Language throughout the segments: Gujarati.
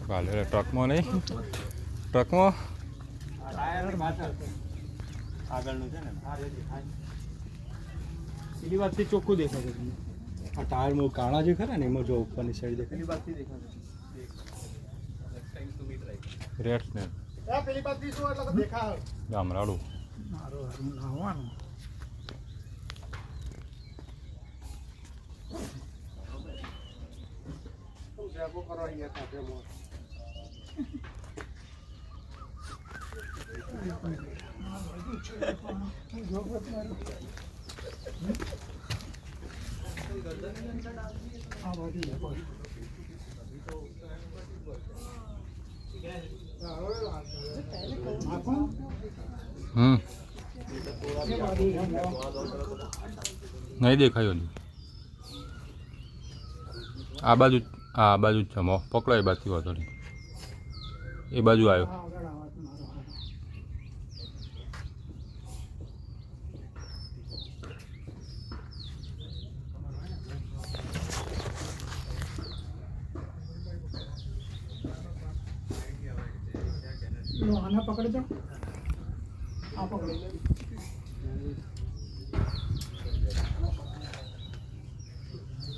કાલે ટ્રકમાં નહીં, ટ્રકમાં આગળનું છે ને પેલી વાતથી ચોખ્ખું દેખાશે. આ ટાયરમાં કાળા જે ખરા ને એમાં જો ઉપરની સાઈડ દેખાય પેલી વાતથી દેખાશે. રેડ સ્નેક પેલી બાજુ શું એટલે દેખાય ગામરાડું મારું નાવાનું સેબો કરો અહીંયા કાઢેમાં નહીં દેખાયો નહીં. આ બાજુ જ છે મો પકડો એ બાજુથી વાંધો નહીં. એ બાજુ આવ્યો. આના પકડી દો. આ પકડી દો.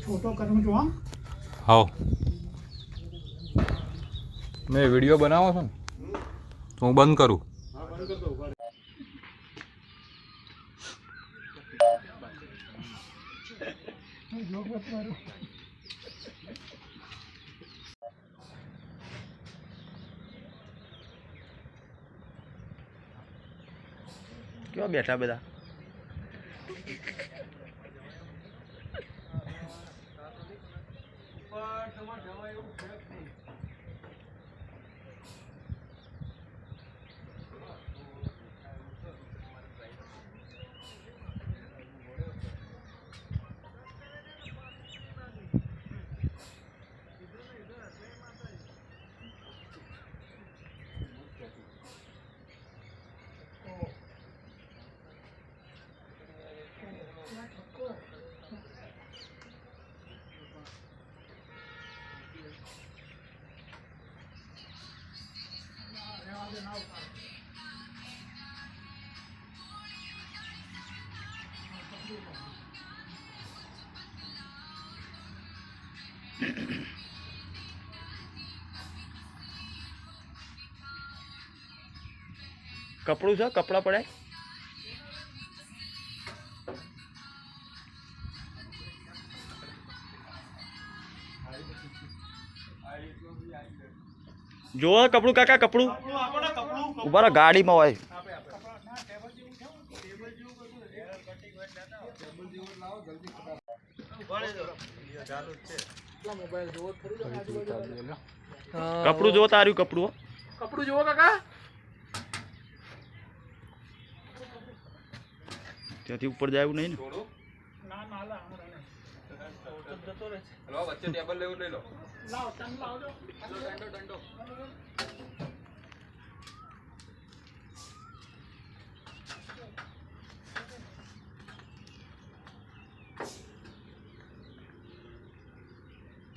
છોટો કરું છું. હા મેં વિડીયો બનાવો છો ને તો હું બંધ કરું. ક્યાં બેઠા બધા? કપડું છે, કપડા પડે. જોવો કપડું કાકા, કપડું ઉભા રહો, ગાડીમાં હોય. કપડું જોવો તાર્યું, કપડું કપડું જોવો કાકા. ત્યાંથી ઉપર જાય એવું નહીં ને. ના ના લા જતો રહે છે. હલો વચ્ચે ટેબલ લેવું લઈ લો. લાવો ટન લાવજો. દંડો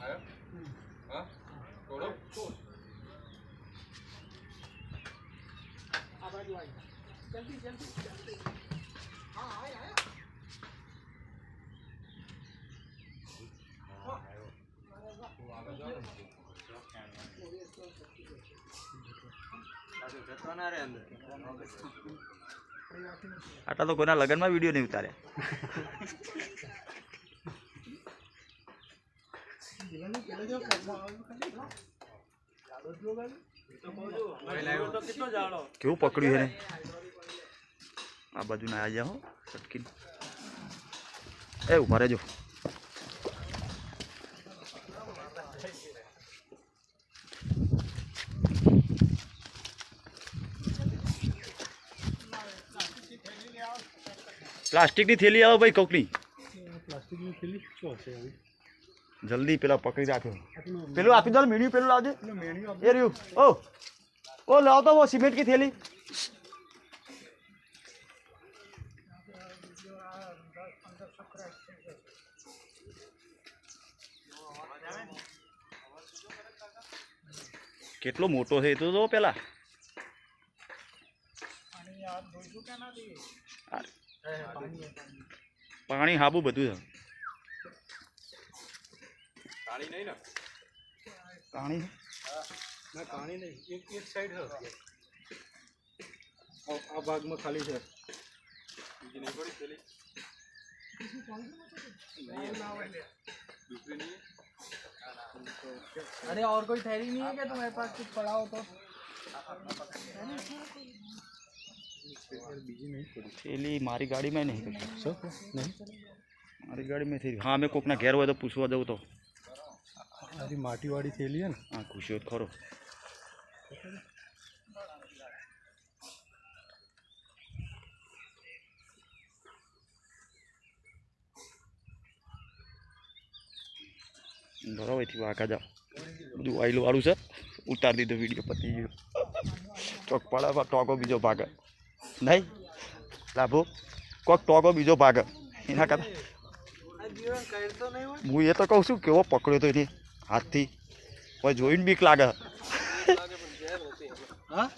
આયો હા થોડો આ બાજુ આવી જલ્દી જલ્દી જલ્દી. હા આયા આટલા તો કોઈના લગ્નમાં વિડીયો નહીં ઉતાર્યા. કેવું પકડ્યું એને આ બાજુ ના આવી જાઓ સટકીને. એ ઉભા રહેજો. પ્લાસ્ટિકની થેલી આવો ભાઈ, કોકની પ્લાસ્ટિકની થેલી શું હશે આવી? જલ્દી પેલા પકડી રાખ્યો. પેલું આપી દો, મીડિયું પેલું લાવજે. એ રહ્યું. ઓ લાવતો વો સિમેન્ટ की थैली. કેટલો મોટો છે એ તો જો પેલા પાણી હાબુ બધું છે પાણી નહીં ને પાણી ના પાણી નહીં એક સાઈડ છે આ ભાગમાં ખાલી છે બીજી નહીં પડી પેલી दूसरी नहीं अरे और कोई ठहरी नहीं है क्या तुम्हारे पास कुछ पड़ा हो तो बीजी नहीं पड़ी थैली मारी गाड़ी में नहीं करी सब नहीं मारी गाड़ी में थी हाँ मैं कोकना घेर हुआ तो पूछवा जाऊँ तो अरे माटी वाड़ी थैली है ना हाँ खुशी हो खरो बराबर थी आका जाओ બધું આયલું વાળું છે ઉતાર દીધો વિડીયો પતી ગયો ચોક પડા ટોકો બીજો ભાગ નહીં લાભો કોક ટોકો બીજો ભાગ એના કરતા હું એ તો કહું છું કેવો પકડ્યો તો એને હાથથી કોઈ જોઈને બીક લાગે हाँ